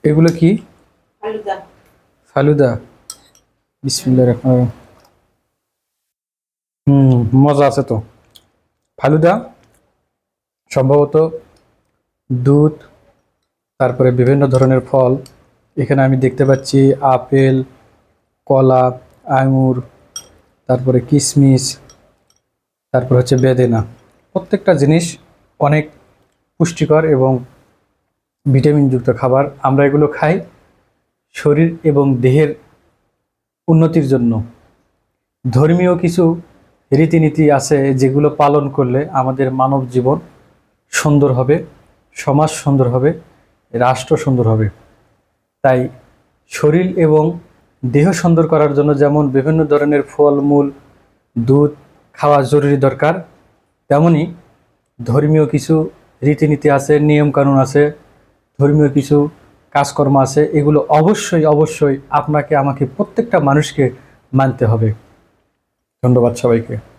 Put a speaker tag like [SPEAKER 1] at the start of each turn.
[SPEAKER 1] এগুলো কি?
[SPEAKER 2] ফালুদা।
[SPEAKER 1] ফালুদা। বিসমিল্লাহির রহমানির রহিম। মজা আছে তো। ফালুদা সম্ভবত দুধ, তারপরে বিভিন্ন ধরনের ফল। এখানে আমি দেখতে পাচ্ছি আপেল, কলা, আঙুর, তারপরে কিশমিশ, তারপর হচ্ছে বেদেনা। প্রত্যেকটা জিনিস অনেক পুষ্টিকর এবং ভিটামিনযুক্ত খাবার। আমরা এগুলো খাই শরীর এবং দেহের উন্নতির জন্য। ধর্মীয় কিছু রীতিনীতি আছে যেগুলো পালন করলে আমাদের মানব জীবন সুন্দর হবে, সমাজ সুন্দর হবে, রাষ্ট্র সুন্দর হবে। তাই শরীর এবং দেহ সুন্দর করার জন্য যেমন বিভিন্ন ধরনের ফলমূল, দুধ খাওয়া জরুরি দরকার, তেমনি ধর্মীয় কিছু রীতিনীতি আছে, নিয়মকানুন আছে, ধর্মীয় কিছু কাজকর্ম আছে। এগুলো অবশ্যই অবশ্যই আপনাকে আমাকে প্রত্যেকটা মানুষকে মানতে হবে। ধন্যবাদ সবাইকে।